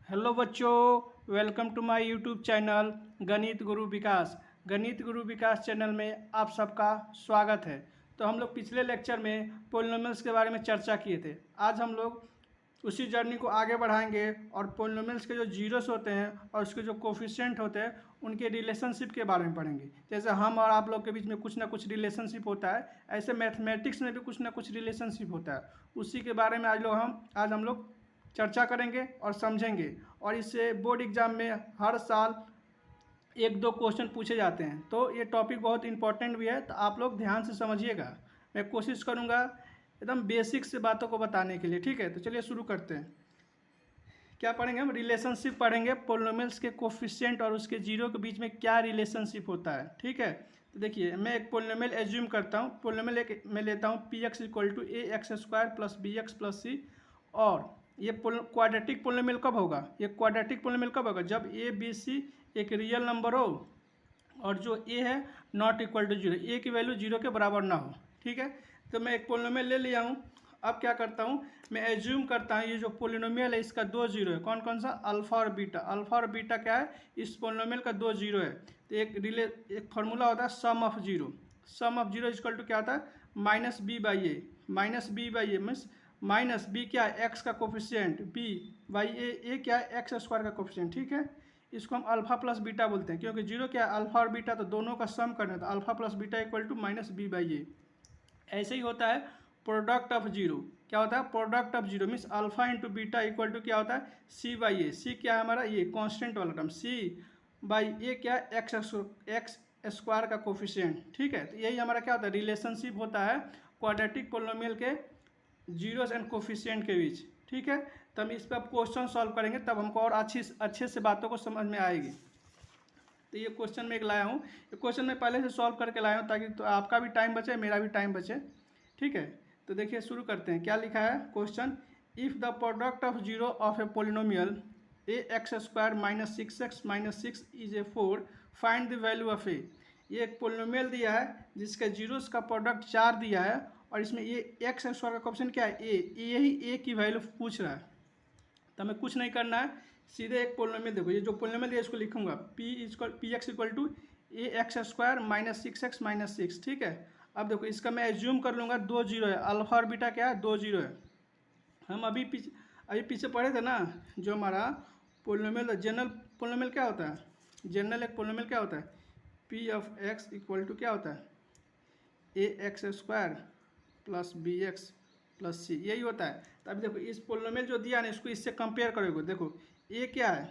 Hello बच्चों, welcome to my YouTube channel Ganit Guru विकास। गणित गुरु विकास channel में आप सबका स्वागत है। तो हम लोग पिछले लेक्चर में पोलिनोमियल्स के बारे में चर्चा किए थे। आज हम लोग उसी जर्नी को आगे बढ़ाएंगे और पोलिनोमियल्स के जो जीरोस होते हैं और उसके जो कोफिशिएंट होते हैं उनके रिलेशनशिप के बारे में पढ़ेंगे। जैसे हम और आप लोग के बीच में कुछ ना कुछ रिलेशनशिप होता है, ऐसे मैथमेटिक्स में भी कुछ ना कुछ रिलेशनशिप होता है। उसी के बारे में आज हम लोग चर्चा करेंगे और समझेंगे। और इससे बोर्ड एग्जाम में हर साल एक दो क्वेश्चन पूछे जाते हैं, तो ये टॉपिक बहुत इंपॉर्टेंट भी है, तो आप लोग ध्यान से समझिएगा। मैं कोशिश करूँगा एकदम बेसिक से बातों को बताने के लिए। ठीक है, तो चलिए शुरू करते हैं। क्या पढ़ेंगे हम? रिलेशनशिप पढ़ेंगे, पोलिनोमियल्स के कोफिशिएंट और उसके जीरो के बीच में क्या रिलेशनशिप होता है। ठीक है, तो देखिए मैं एक पोलिनोमियल एज्यूम करता हूँ। पोलिनोमियल एक मैं लेता हूँ p x equal to A x square plus b x plus c. और ये क्वाड्रेटिक पोलिनोमियल कब होगा? ये क्वाड्रेटिक पोलिनोमियल कब होगा? जब ए बी सी एक रियल नंबर हो और जो ए है नॉट इक्वल टू जीरो, ए की वैल्यू जीरो के बराबर ना हो। ठीक है, तो मैं एक पोलिनोमियल ले लिया हूँ। अब क्या करता हूँ, मैं एज्यूम करता हूँ ये जो पोलिनोमियल है इसका दो जीरो है। कौन कौन सा? अल्फा और बीटा। अल्फा और बीटा क्या है? इस पोलिनोमियल का दो जीरो है। तो एक फार्मूला होता है sum of zero. Sum of zero equal to क्या होता है? Minus b by a. Minus b by A means minus b क्या है? एक्स का कोफिशिएंट, बी बाई ए क्या है? एक्स स्क्वायर का कोफिशिएंट। ठीक है, इसको हम अल्फा प्लस बीटा बोलते हैं, क्योंकि जीरो क्या है? अल्फा और बीटा, तो दोनों का सम करना था। Alpha plus beta equal to minus b by a. ऐसे ही होता है प्रोडक्ट ऑफ जीरो। क्या होता है? Product of zero means alpha into beta equal to क्या होता है? सी बाई ए। सी क्या है हमारा? ये कॉन्स्टेंट वाला टर्म। सी बाई ए क्या है? एक्स स्क्वायर का कोफिशिएंट। ठीक है, तो यही हमारा क्या होता है? रिलेशनशिप होता है क्वाड्रेटिक पोलिनोमियल के जीरोस एंड कोफिशिएंट के बीच। ठीक है, तो हम इस पर क्वेश्चन सॉल्व करेंगे, तब हमको और अच्छे से बातों को समझ में आएगी। तो ये क्वेश्चन मैं एक लाया हूँ। ये क्वेश्चन मैं पहले से सॉल्व करके लाया हूँ, ताकि तो आपका भी टाइम बचे, मेरा भी टाइम बचे। ठीक है, तो देखिए शुरू करते हैं। क्या लिखा है question? If the product of zero of a polynomial a x square minus six x minus six is a four, find the value of a. ये एक पोलिनोमियल दिया है जिसके जीरोस का प्रोडक्ट चार दिया है, और इसमें ये एक्स स्क्वायर का ऑप्शन क्या है? ए। यही ए की वैल्यू पूछ रहा है। तो हमें कुछ नहीं करना है, सीधे एक पोलिनोमियल देखो, ये जो पोलिनोमियल दिया इसको लिखूंगा P x equal to A x square minus six x minus six. ठीक है, अब देखो इसका मैं एज्यूम कर लूँगा दो जीरो है। अल्फा और बीटा क्या है? दो जीरो है। हम अभी पीछे पढ़े थे ना, जो हमारा पोलिनोमियल जनरल पोलिनोमियल क्या होता है? जनरल एक पोलिनोमियल क्या होता है? P of x equal to क्या होता है? A x square plus b x plus c, यही होता है। तो अभी देखो इस पोलिनोमियल जो दिया ना, इसको इससे कंपेयर करोगे। देखो ए क्या है?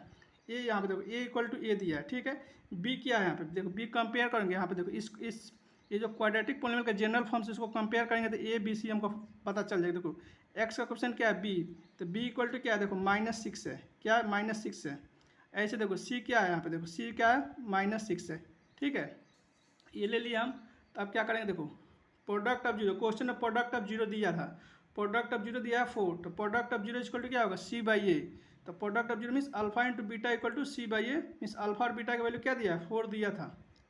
ए यहाँ पे देखो ए इक्वल टू ए दिया है। ठीक है, बी क्या है? यहाँ पे देखो बी कंपेयर करेंगे। यहाँ पे देखो इस ये जो क्वाड्रेटिक पोलिनोमियल का जनरल फॉर्म से इसको कंपेयर करेंगे तो ए बी सी हमको पता चल जाएगा। देखो एक्स का क्वेश्चन क्या है? बी, तो बी इक्वल टू क्या है? देखो माइनस सिक्स है। क्या है? माइनस सिक्स है। ऐसे देखो सी क्या है? यहाँ पे देखो सी क्या है? माइनस सिक्स है। ठीक है, ये ले लिया हम। तो अब क्या करेंगे? देखो प्रोडक्ट ऑफ जीरो, क्वेश्चन में प्रोडक्ट ऑफ जीरो दिया था। प्रोडक्ट ऑफ जीरो दिया है फोर, तो product of zero equal to क्या होगा? C by A. तो product of zero means alpha into beta equal to C by A, means alpha और बीटा का वैल्यू क्या दिया है? फोर दिया था,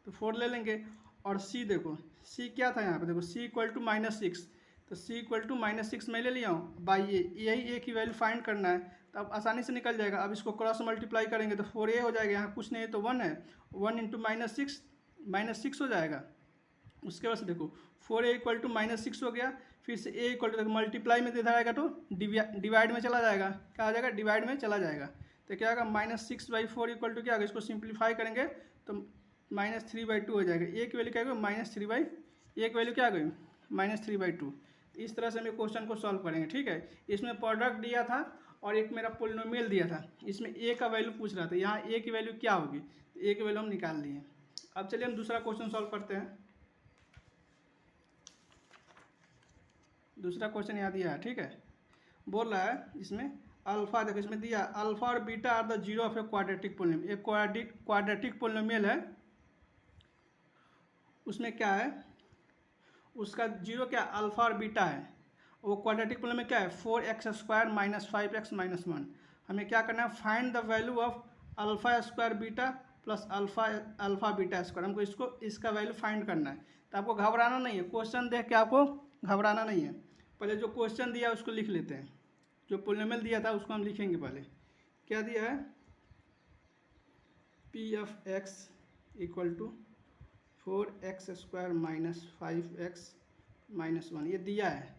तो फोर ले लेंगे। और सी देखो, सी क्या था यहाँ पे? देखो सी इक्वल टू माइनस सिक्स, तो सी इक्वल टू माइनस सिक्स मैं ले लिया हूँ बाई ए। यही ए की वैल्यू फाइंड करना है, तो अब आसानी से निकल जाएगा। अब इसको क्रॉस मल्टीप्लाई करेंगे तो फोर ए हो जाएगा। यहाँ कुछ नहीं है तो वन है, वन इंटू माइनस सिक्स हो जाएगा। उसके बाद से देखो four A equal to minus six हो गया। फिर से ए इक्वल टू देखो मल्टीप्लाई में इधर आएगा तो डिवाइड में चला जाएगा। क्या आ जाएगा? डिवाइड में चला जाएगा। तो क्या आएगा? Minus six by four equal to क्या आएगा? इसको सिंप्लीफाई करेंगे तो माइनस थ्री बाई टू हो जाएगा। ए की वैल्यू क्या आएगा? माइनस थ्री बाई, ए की वैल्यू क्या आ गई? Minus three by two. इस तरह से हम क्वेश्चन को सॉल्व करेंगे। ठीक है, इसमें प्रोडक्ट दिया था और एक मेरा पोलिनोमियल दिया था, इसमें ए का वैल्यू पूछ रहा था। यहाँ ए की वैल्यू क्या होगी? तो ए की वैल्यू हम निकाल लिए। अब चलिए हम दूसरा क्वेश्चन सॉल्व करते हैं। दूसरा क्वेश्चन यहाँ दिया है। ठीक है, बोल रहा है इसमें अल्फा, देखो इसमें दिया अल्फा और beta are the zero of a quadratic polynomial. एक क्वाड्रेटिक पोलिनोमियल है, उसमें क्या है? उसका जीरो क्या? अल्फा और बीटा है। वो क्वाड्रेटिक पोलिनोमियल क्या है? Four x square minus five x minus one. हमें क्या करना है? Find the value of alpha square beta plus alpha beta square. हमको इसका वैल्यू फाइंड करना है। तो आपको घबराना नहीं है, क्वेश्चन देख के आपको घबराना नहीं है। पहले जो क्वेश्चन दिया उसको लिख लेते हैं। जो पोलिनोमियल दिया था उसको हम लिखेंगे पहले। क्या दिया है, p(x) equal to 4x² minus 5x minus 1, ये दिया है।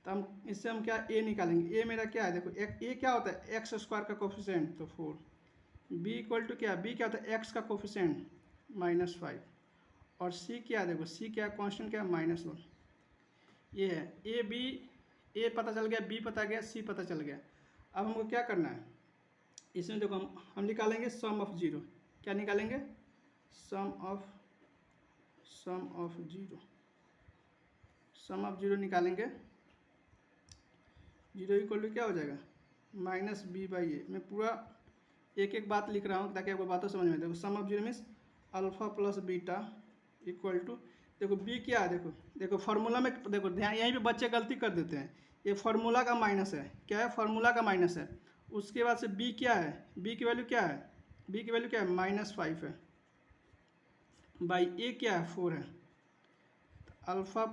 तो हम इससे हम क्या a निकालेंगे, a मेरा क्या है, देखो a क्या होता है, x² का कोफिशिएंट, तो 4, b इक्वल टू क्या, b क्या होता है, x का कोफिशिएंट -5, और c क्या है, देखो c क्या कांस्टेंट क्या है, -1। ये है a पता चल गया, b पता गया, c पता चल गया। अब हमको क्या करना है, इसमें देखो हम निकालेंगे सम ऑफ जीरो। क्या निकालेंगे, sum of zero, sum of zero निकालेंगे। जीरो इक्वल टू क्या हो जाएगा, -b/a। मैं पूरा एक एक बात लिख रहा हूँ ताकि आपको बातों समझ में। देखो sum of zero means alpha plus beta equal to, देखो b क्या है, देखो फार्मूला में, देखो ध्यान, यहीं पे बच्चे गलती कर देते हैं। ये फार्मूला का माइनस है, क्या है, फार्मूला का माइनस है। उसके बाद से b क्या है, b की वैल्यू क्या है, b की वैल्यू क्या है, -5 है, बाई a क्या है, 4 है। अल्फा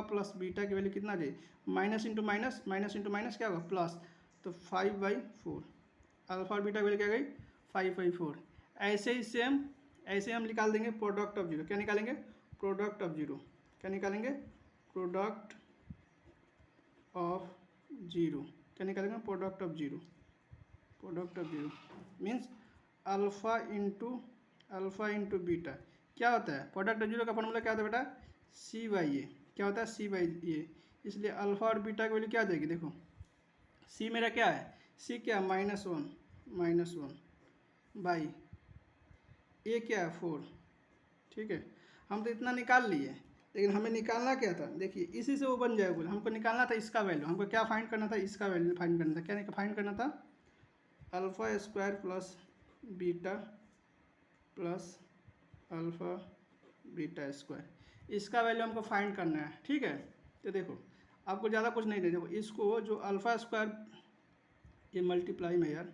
प्लस बीटा की वैल्यू कितना चाहिए, माइनस इंटू माइनस क्या होगा, प्लस, तो 5/4। अल्फा और बीटा की वैल्यू क्या गई, 5/4। ऐसे ही सेम, ऐसे हम निकाल देंगे प्रोडक्ट ऑफ जीरो। क्या निकालेंगे, प्रोडक्ट ऑफ जीरो। क्या निकालेंगे, प्रोडक्ट ऑफ जीरो। क्या निकालेंगे, product of zero. Product of zero means alpha into beta. क्या होता है, प्रोडक्ट ऑफ जीरो का फॉर्मूला क्या होता है बेटा, c/a। क्या होता है, c/a। इसलिए अल्फा और बीटा की वैल्यू क्या आ जाएगी, देखो c मेरा क्या है, c क्या है, -1 बाई a क्या है, 4। ठीक है, हम तो इतना निकाल लिए, लेकिन हमें निकालना क्या था, देखिए इसी से वो बन जाएगा बोले। हमको निकालना था इसका वैल्यू, हमको क्या फाइंड करना था, इसका वैल्यू फाइंड करना था। क्या फाइंड करना था, अल्फा² प्लस बीटा प्लस अल्फा बीटा², इसका वैल्यू हमको फाइंड करना है। ठीक है, तो देखो आपको ज़्यादा कुछ नहीं दे, देखो इसको जो अल्फा², ये मल्टीप्लाई में यार,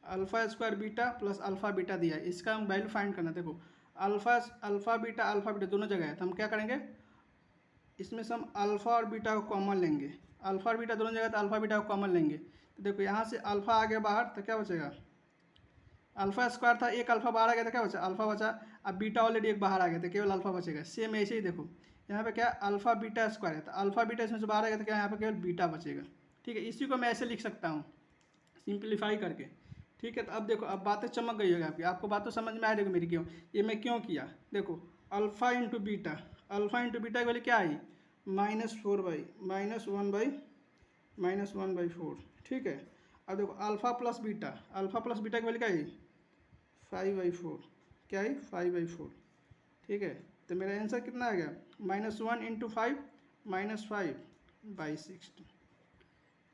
अल्फा² बीटा प्लस अल्फा बीटा दिया है, इसका हम वैल्यू फाइंड करना है। देखो अल्फा बीटा दोनों जगह है, तो हम क्या करेंगे, इसमें से हम अल्फा और बीटा को कॉमन लेंगे। अल्फा और बीटा दोनों जगह, तो अल्फा बीटा को कॉमन लेंगे। तो देखो यहाँ से अल्फा आ गया बाहर, तो क्या बचेगा, अल्फा² था, एक अल्फा बाहर आ गया, तो क्या बचा, अल्फा बचा। अब बीटा ऑलरेडी एक बाहर आ गया, तो केवल अल्फा बचेगा। सेम ऐसे ही देखो यहाँ पे क्या अल्फा बीटा² है, तो अल्फा बीटा इसमें से बाहर आ गया, तो क्या यहाँ पे केवल बीटा बचेगा। ठीक है, इसी को मैं ऐसे लिख सकता हूँ सिंप्लीफाई करके। ठीक है, तो अब देखो, अब बातें चमक गई होगी आपकी, आपको बात तो समझ में आ रही होगी मेरी, क्यों ये मैं क्यों किया। देखो अल्फा इंटू बीटा की वैल्यू क्या आई, -1/4। ठीक है, अब देखो अल्फा प्लस बीटा की वैल्यू क्या आई, 5/4। क्या है, 5/4। ठीक है, तो मेरा आंसर कितना आ गया, -1 इंटू 5 -5/16।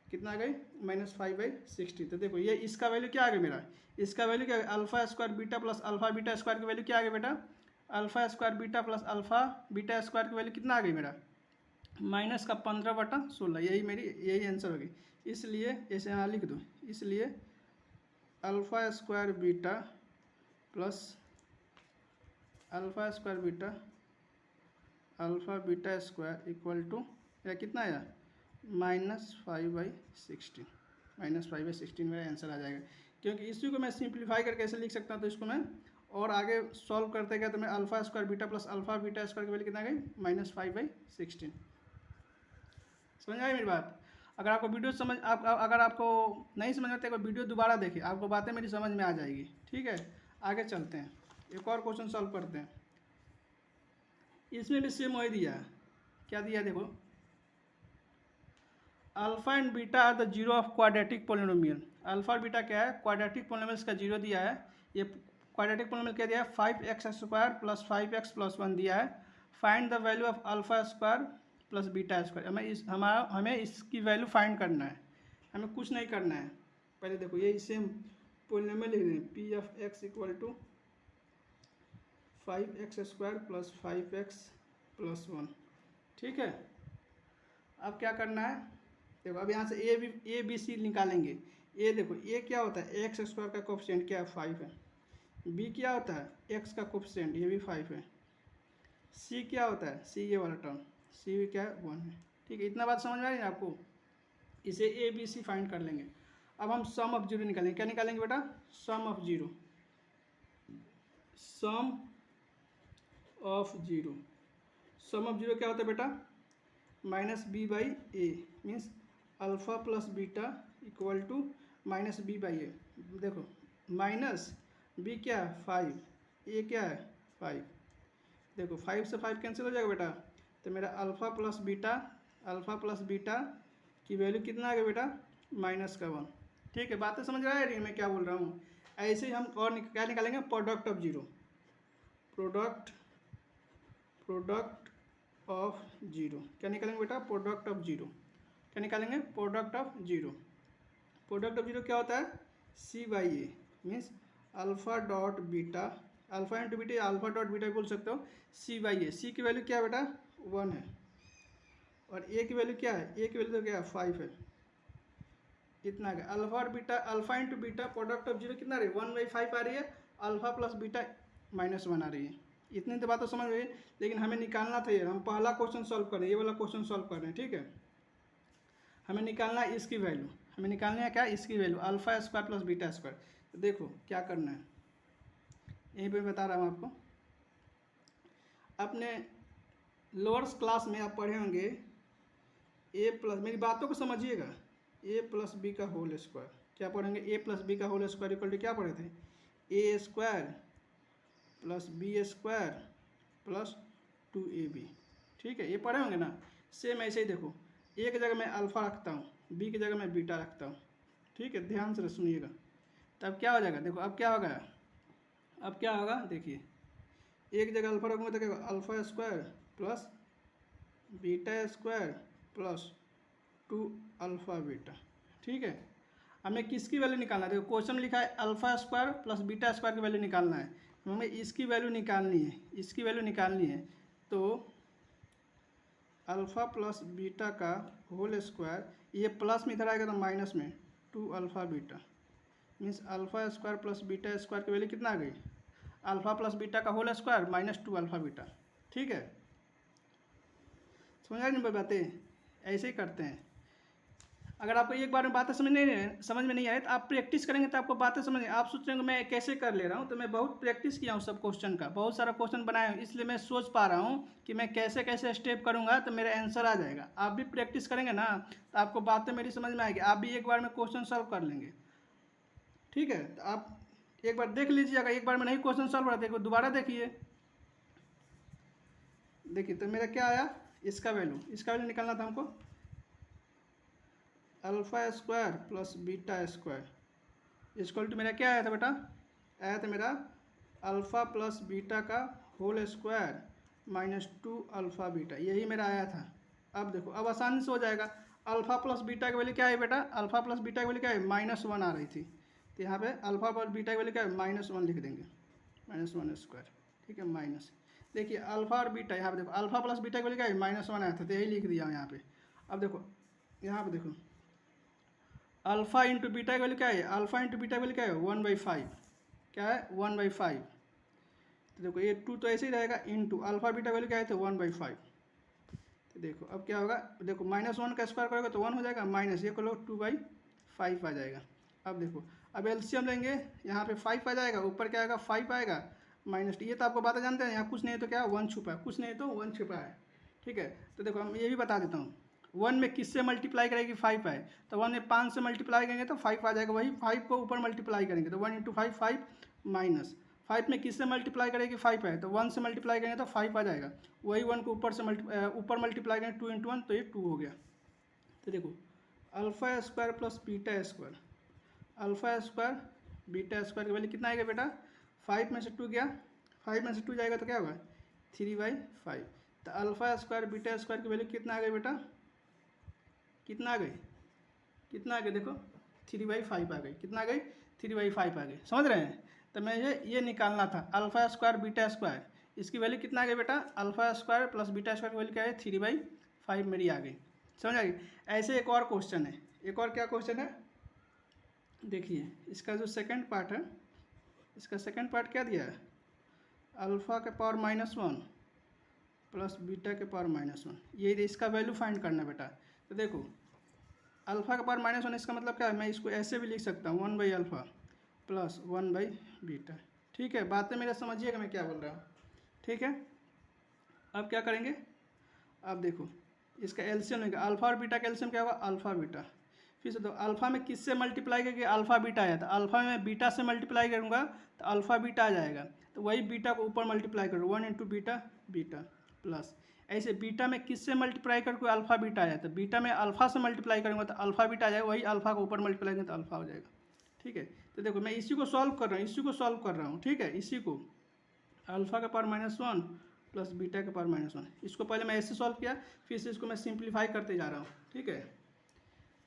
कितना आ गई, -5/60। तो देखो ये इसका वैल्यू क्या आ गया मेरा, इसका वैल्यू क्या है, अल्फा² बीटा प्लस अल्फा बीटा² की वैल्यू क्या आ गई बेटा, अल्फा² बीटा प्लस अल्फा बीटा² की वैल्यू कितना आ गई मेरा, -15/16। यही आंसर होगी। इसलिए ऐसे यहाँ लिख दो, इसलिए alpha beta plus alpha beta alpha beta equal to या कितना आया, -5/16 मेरा आंसर आ जाएगा। क्योंकि इसी को मैं सिंप्लीफाई करके ऐसे लिख सकता हूँ, तो इसको मैं और आगे सॉल्व करते गया, तो मैं अल्फा² बीटा प्लस अल्फा बीटा² की वैल्यू कितना गई, -5/16। समझ आई मेरी बात। अगर आपको वीडियो अगर आपको नहीं समझ में आता है, वीडियो दोबारा देखिए, आपको बातें मेरी समझ में आ जाएगी। ठीक है, आगे चलते हैं, एक और क्वेश्चन सॉल्व करते हैं। इसमें भी सेम वही दिया है। क्या दिया है, देखो alpha and beta are the zero of quadratic polynomial. Alpha और बीटा क्या है, क्वाड्रेटिक पोलिनोमियल्स का जीरो दिया है। ये क्वाड्रेटिक पोलिनोमियल क्या दिया है, 5x² प्लस 5x प्लस 1 दिया है। Find the value of alpha plus beta. हमें इसकी वैल्यू फाइंड करना है, हमें कुछ नहीं करना है। पहले देखो ये सेम पोलिनोमियल लिख दें, p(x) equal to 5x² plus 5x plus 1। ठीक है, अब क्या करना है, देखो अब यहाँ से ए बी सी निकालेंगे। ए देखो, ए क्या होता है, x² का कोफिशिएंट क्या है, 5 है। बी क्या होता है, x का कोफिशिएंट, ये भी 5 है। सी क्या होता है, सी ये वाला टर्म, सी क्या है, 1 है। ठीक है, इतना बात समझ में आ रही है आपको। इसे ए बी सी फाइंड कर लेंगे। अब हम सम ऑफ जीरो निकालेंगे। क्या निकालेंगे बेटा? Sum of zero. Sum of zero, sum of zero क्या होता है बेटा? Minus b by A, means alpha plus beta equal to minus b by a. देखो माइनस बी क्या है 5, ए क्या है 5। देखो 5 से 5 कैंसिल हो जाएगा बेटा, तो मेरा अल्फा प्लस बीटा की वैल्यू कितना आ गया बेटा? -1। ठीक है, बातें समझ रहा है मैं क्या बोल रहा हूँ? ऐसे ही हम और क्या निकालेंगे? Product of zero. Product of zero क्या निकालेंगे बेटा? Product of zero. क्या निकालेंगे? Product of zero. Product of zero क्या होता है? C by A, means alpha dot beta, alpha into beta, alpha dot beta बोल सकते हो, सी बाई ए। सी की वैल्यू क्या है बेटा? 1 है। और ए की वैल्यू क्या है? ए की वैल्यू तो क्या है? 5 है। इतना है अल्फा और beta, alpha into beta product of zero कितना आ रही है? 1/5 आ रही है। अल्फा प्लस बीटा -1 आ रही है। इतनी तो बात तो समझ गई, लेकिन हमें निकालना था ये। हम पहला क्वेश्चन सॉल्व कर रहे हैं, ये वाला क्वेश्चन सॉल्व कर रहे हैं। ठीक है, हमें निकालना है इसकी वैल्यू। हमें निकालना है क्या? इसकी value alpha square plus beta square. तो देखो क्या करना है, यहीं पे बता रहा हूँ आपको। अपने लोअर्स क्लास में आप पढ़े होंगे ए प्लस, मेरी बातों को समझिएगा, ए प्लस बी का होल स्क्वायर। क्या पढ़ेंगे? ए प्लस बी का होल स्क्वायर इक्वल टू क्या पढ़े थे? A square plus b square plus 2ab। ठीक है, ये पढ़े होंगे ना? सेम ऐसे ही देखो, एक जगह मैं अल्फा रखता हूँ, बी की जगह मैं बीटा रखता हूँ। ठीक है, ध्यान से सुनिएगा। तब क्या हो जाएगा? देखो अब क्या होगा, अब क्या होगा देखिए, एक जगह अल्फा रखूँगा तो क्या होगा? Alpha square plus beta square plus 2 alpha beta. ठीक है, हमें किसकी वैल्यू निकालना है? देखो क्वेश्चन में लिखा है alpha square plus beta square की वैल्यू निकालना है। हमें इसकी वैल्यू निकालनी है, इसकी वैल्यू निकालनी है। तो अल्फा प्लस बीटा का होल स्क्वायर, ये प्लस में इधर आएगा तो माइनस में 2 alpha beta, means alpha square plus beta square की वैल्यू कितना आ गई? अल्फा प्लस बीटा का होल स्क्वायर -2 अल्फा बीटा। ठीक है, समझ आ रही बातें? ऐसे ही करते हैं। अगर आपको एक बार में बातें समझ में नहीं आए तो आप प्रैक्टिस करेंगे तो आपको बातें समझ। आप सोच रहे हो मैं कैसे कर ले रहा हूँ, तो मैं बहुत प्रैक्टिस किया हूँ सब क्वेश्चन का, बहुत सारा क्वेश्चन बनाया हूँ, इसलिए मैं सोच पा रहा हूँ कि मैं कैसे कैसे स्टेप करूँगा तो मेरा आंसर आ जाएगा। आप भी प्रैक्टिस करेंगे ना तो आपको बातें मेरी समझ में आएगी, आप भी एक बार में क्वेश्चन सॉल्व कर लेंगे। ठीक है, तो आप एक बार देख लीजिए, अगर एक बार में नहीं क्वेश्चन सॉल्व हो रहा है दोबारा देखिए। देखिए तो मेरा क्या आया? इसका वैल्यू निकालना था हमको। Alpha square plus beta square equal to मेरा क्या आया था बेटा? आया था मेरा अल्फ़ा प्लस बीटा का होल स्क्वायर -2 अल्फ़ा बीटा, यही मेरा आया था। अब देखो अब आसानी से हो जाएगा। अल्फ़ा प्लस बीटा की वैल्यू क्या है बेटा? अल्फ़ा प्लस बीटा की वैल्यू क्या है? -1 आ रही थी, तो यहाँ पे अल्फ़ा प्लस बीटा की वैल्यू क्या है? -1 लिख देंगे, -1 स्क्वायर। ठीक है, माइनस, देखिए अल्फ़ा और बीटा, यहाँ पे देखो अल्फ़ा प्लस बीटा की वैल्यू क्या है? -1 आया था, तो यही लिख दिया यहाँ पे। अब देखो यहाँ पे देखो अल्फ़ा इंटू बीटा की वैल्यू क्या है? अल्फ़ा इंटू बीटा की वैल्यू क्या है? 1/5। क्या है? 1/5। तो देखो ये 2 तो ऐसे ही रहेगा, इंटू अल्फ़ा बीटा वैल्यू क्या है? तो 1/5। तो देखो अब क्या होगा, देखो -1 का स्क्वायर करोगे तो 1 हो जाएगा, माइनस ये करो 2/5 आ जाएगा। अब देखो अब एलसीएम लेंगे, यहाँ पे 5 आ जाएगा, ऊपर क्या आएगा? 5 आएगा, माइनस ये तो आपको बातें जानते हैं। यहाँ कुछ नहीं है तो क्या 1 छुपा है, कुछ नहीं है तो 1 छुपा है। ठीक है, तो देखो हम ये भी बता देता हूँ, 1 में किससे मल्टीप्लाई करेगी? 5 आए, तो 1 में 5 से मल्टीप्लाई करेंगे तो 5 आ जाएगा, वही 5 को ऊपर मल्टीप्लाई करेंगे तो 1 × 5 5 माइनस 5 में किससे मल्टीप्लाई करेगी? 5 है, तो 1 से मल्टीप्लाई करेंगे तो 5 आ जाएगा, वही 1 को ऊपर से ऊपर मल्टीप्लाई करेंगे 2 × 1 तो ये 2 हो गया। तो देखो alpha square plus beta square, alpha square beta square की वैल्यू कितना आएगा बेटा? 5 में से 2 गया, 5 में से 2 जाएगा तो क्या होगा? 3/5। तो अल्फ़ा स्क्वायर बीटा स्क्वायर की वैल्यू कितना आ गई बेटा? कितना आ गई? कितना आ गई? देखो 3/5 आ गई। कितना आ गई? 3/5 आ गई। समझ रहे हैं? तो मैं ये निकालना था अल्फ़ा स्क्वायर बीटा स्क्वायर, इसकी वैल्यू कितना आ गई बेटा? Alpha square plus beta square की वैल्यू क्या है? 3/5 मेरी आ गई। समझ आ गई? ऐसे एक और क्वेश्चन है, एक और क्या क्वेश्चन है देखिए, इसका जो सेकंड पार्ट है, इसका सेकंड पार्ट क्या दिया है? अल्फ़ा के पावर -1 प्लस बीटा के पावर -1, ये इसका वैल्यू फाइंड करना बेटा। तो देखो अल्फ़ा का पावर -1 इसका मतलब क्या है, मैं इसको ऐसे भी लिख सकता हूँ 1/α प्लस 1/β। ठीक है, बातें मेरा समझिएगा मैं क्या बोल रहा हूँ। ठीक है, अब क्या करेंगे, अब देखो इसका एलसीएम लेंगे, अल्फ़ा और बीटा का एलसीएम क्या होगा, अल्फ़ा बीटा। फिर से तो अल्फ़ा में किससे मल्टीप्लाई करके अल्फ़ा बीटा आया था, अल्फ़ा में बीटा से मल्टीप्लाई करूँगा तो अल्फ़ा बीटा आ जाएगा, तो वही बीटा को ऊपर मल्टीप्लाई करो 1 × बीटा बीटा प्लस ऐसे बीटा में किससे मल्टीप्लाई करके अल्फ़ा बीटा आया, तो बीटा में अल्फ़ा से मल्टीप्लाई करूँगा तो अल्फ़ा बीटा आ जाएगा, वही अल्फ़ा को ऊपर मल्टीप्लाई करेंगे तो अल्फ़ा हो जाएगा। ठीक है, तो देखो मैं इसी को सॉल्व कर रहा हूँ, इसी को सॉल्व कर रहा हूँ। ठीक है, इसी को अल्फ़ा का पावर -1 प्लस बीटा का पावर -1, इसको पहले मैं ऐसे सॉल्व किया, फिर से इसको मैं सिंप्लीफाई करते जा रहा हूँ। ठीक है,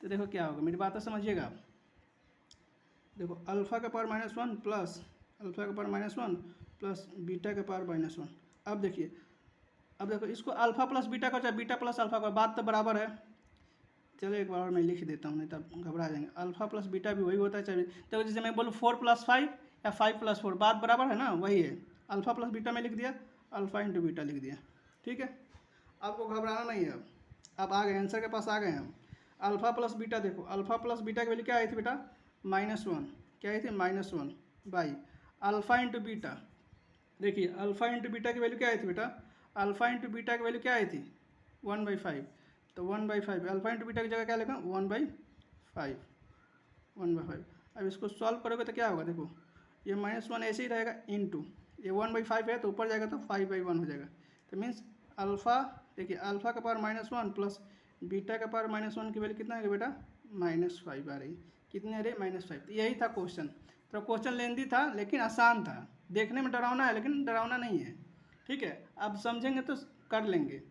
तो देखो क्या होगा, मेरी बात समझिएगा आप। देखो अल्फ़ा का पावर -1 प्लस अल्फ़ा का पावर -1 प्लस बीटा का पावर -1। अब देखिए, अब देखो इसको अल्फ़ा प्लस बीटा का चाहे बीटा प्लस अल्फ़ा का, बात तो बराबर है। चलो एक बार और मैं लिख देता हूँ, नहीं तब घबरा जाएंगे। अल्फ़ा प्लस बीटा भी वही होता है, चाहे देखो जैसे मैं बोलूँ 4 + 5 या 5 + 4, बात बराबर है ना, वही है। अल्फ़ा प्लस बीटा में लिख दिया, अल्फ़ा × बीटा लिख दिया। ठीक है, आपको घबराना नहीं है। अब आ गए आंसर के पास, आ गए हम। अल्फ़ा प्लस बीटा, देखो अल्फ़ा प्लस बीटा की वैल्यू क्या आई थी बेटा, -1। क्या आई थी, -1 बाई अल्फ़ा × बीटा। देखिए अल्फ़ा × बीटा की वैल्यू क्या आई थी बेटा, अल्फ़ा × बीटा की वैल्यू क्या आई थी, 1/5। तो 1/5 अल्फ़ा × बीटा की जगह क्या लिखा, 1/5 1/5। अब इसको सॉल्व करोगे तो क्या होगा, देखो ये -1 ऐसे ही रहेगा, इंटू ये 1/5 है तो ऊपर जाएगा तो 5/1 हो जाएगा। तो मीन्स अल्फ़ा, देखिए अल्फ़ा का पावर -1 प्लस बीटा का पावर -1 की वैल्यू कितना है बेटा, -5 आ रही। कितनी आ रही, -5। तो यही था क्वेश्चन। तो क्वेश्चन लेंदी था लेकिन आसान था, देखने में डरावना है लेकिन डरावना नहीं है। ठीक है, आप समझेंगे तो कर लेंगे।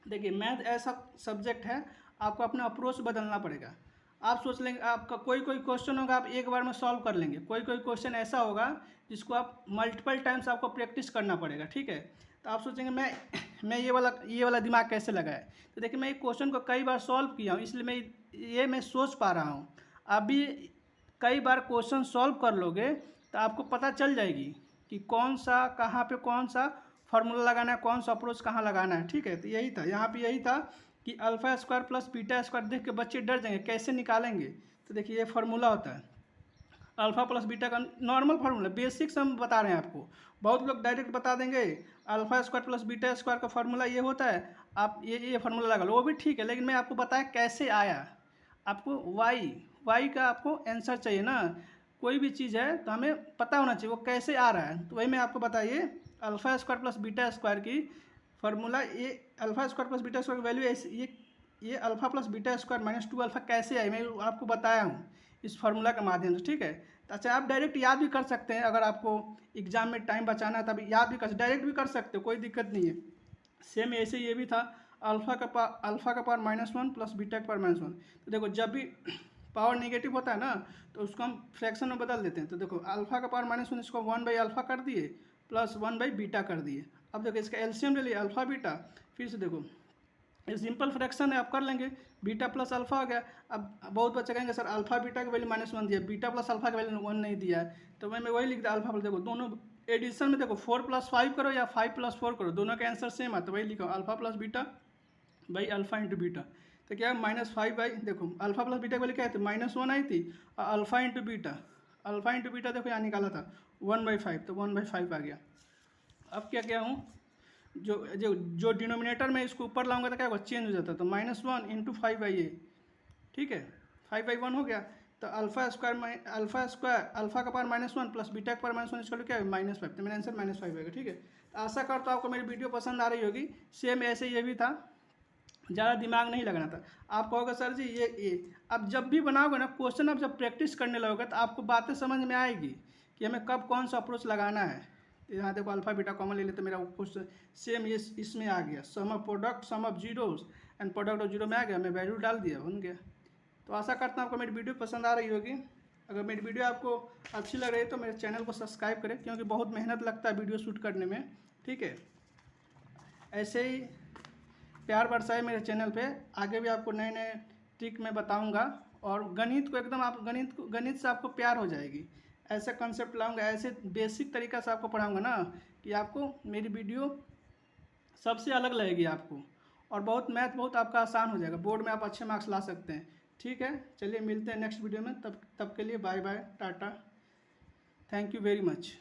देखिए मैथ ऐसा सब्जेक्ट है, आपको अपना अप्रोच बदलना पड़ेगा। आप सोच लेंगे आपका कोई क्वेश्चन होगा आप एक बार में सॉल्व कर लेंगे, कोई क्वेश्चन ऐसा होगा जिसको आप मल्टीपल टाइम्स आपको प्रैक्टिस करना पड़ेगा। ठीक है, तो आप सोचेंगे मैं ये वाला दिमाग कैसे लगाए, तो देखिए मैं एक क्वेश्चन को कई बार सॉल्व किया हूँ, इसलिए मैं सोच पा रहा हूँ। आप भी कई बार क्वेश्चन सॉल्व कर लोगे तो आपको पता चल जाएगी कि कौन सा कहाँ पे कौन सा फार्मूला लगाना है, कौन सा अप्रोच कहाँ लगाना है। ठीक है, तो यही था, यहाँ पे यही था कि alpha square plus beta square देख के बच्चे डर जाएंगे, कैसे निकालेंगे। तो देखिए ये फार्मूला होता है अल्फ़ा प्लस बीटा का, नॉर्मल फार्मूला, बेसिक्स हम बता रहे हैं आपको। बहुत लोग डायरेक्ट बता देंगे alpha square plus beta square का फार्मूला ये होता है, आप ये फार्मूला लगा लो, वो भी ठीक है, लेकिन मैं आपको बताया कैसे आया। आपको वाई का आपको आंसर चाहिए ना, कोई भी चीज़ है तो हमें पता होना चाहिए वो कैसे आ रहा है। तो वही मैं आपको बताइए alpha square plus beta square की फार्मूला, ये alpha square plus beta square की वैल्यू ऐसे, ये alpha plus beta square -2 alpha कैसे आई, मैं आपको बताया हूँ इस फार्मूला के माध्यम से। ठीक है, तो अच्छा आप डायरेक्ट याद भी कर सकते हैं, अगर आपको एग्जाम में टाइम बचाना है तब याद भी डायरेक्ट भी कर सकते हो, कोई दिक्कत नहीं है। सेम ऐसे ये भी था अल्फ़ा का पावर -1 प्लस बीटा का पावर -1। तो देखो जब भी पावर नेगेटिव होता है ना तो उसको हम फ्रैक्शन में बदल देते हैं। तो देखो अल्फ़ा का पावर -1 इसको 1/α कर दिए प्लस 1/β कर दिए। अब देखो इसका एलसीएम ले लिए अल्फ़ा बीटा, फिर से देखो ये सिंपल फ्रैक्शन है, आप कर लेंगे, बीटा प्लस अल्फ़ा हो गया। अब बहुत बच्चे कहेंगे सर अल्फ़ा बीटा की वैल्यू -1 दिया, बीटा प्लस अल्फ़ा की वैल्यू 1 नहीं दिया है, तो मैं वही लिख दिया अल्फ़ा प्लस। देखो दोनों एडिशन में देखो 4 + 5 करो या 5 + 4 करो, दोनों का आंसर सेम है, तो वही लिखो alpha plus beta by alpha × beta. तो क्या है -5 बाई, देखो अल्फ़ा प्लस बीटा की वैल्यू क्या आई थी, -1 आई थी, और अल्फ़ा × बीटा देखो यहाँ निकाला था 1/5, तो 1/5 आ गया। अब क्या क्या हूँ, जो डिनोमिनेटर में इसको ऊपर लाऊंगा तो क्या होगा, चेंज हो जाता है, तो -1 × 5/a। ठीक है, 5/1 हो गया। तो अल्फ़ा अल्फ़ा का पावर -1 प्लस बीटा का पावर -1 इसका क्या है -5, तो मेरा आंसर -5 आएगा। ठीक है, आशा करता हूँ आपको मेरी वीडियो पसंद आ रही होगी। सेम ऐसे ये भी था, ज़्यादा दिमाग नहीं लगाना था। आप कहोगे सर जी ये अब जब भी बनाओगे ना क्वेश्चन, आप जब प्रैक्टिस करने लगोगे तो आपको बातें समझ में आएगी कि हमें कब कौन सा अप्रोच लगाना है। यहाँ देखो अल्फ़ा बीटा कॉमन ले लेते, मेरा क्वेश्चन सेम ये इसमें आ गया, sum of product sum of zeros and product of zero में आ गया, मैं वैल्यू डाल दिया, बन गया। तो आशा करता हूँ आपको मेरी वीडियो पसंद आ रही होगी। अगर मेरी वीडियो आपको अच्छी लग रही है तो मेरे चैनल को सब्सक्राइब करें, क्योंकि बहुत मेहनत लगता है वीडियो शूट करने में। ठीक है, ऐसे ही प्यार बरसाए मेरे चैनल पे, आगे भी आपको नए नए ट्रिक मैं बताऊंगा, और गणित को एकदम आप गणित से आपको प्यार हो जाएगी। ऐसा कंसेप्ट लाऊंगा, ऐसे बेसिक तरीका से आपको पढ़ाऊंगा ना कि आपको मेरी वीडियो सबसे अलग लगेगी आपको, और मैथ बहुत आपका आसान हो जाएगा, बोर्ड में आप अच्छे मार्क्स ला सकते हैं। ठीक है, चलिए मिलते हैं नेक्स्ट वीडियो में, तब के लिए बाय बाय, टाटा, थैंक यू वेरी मच।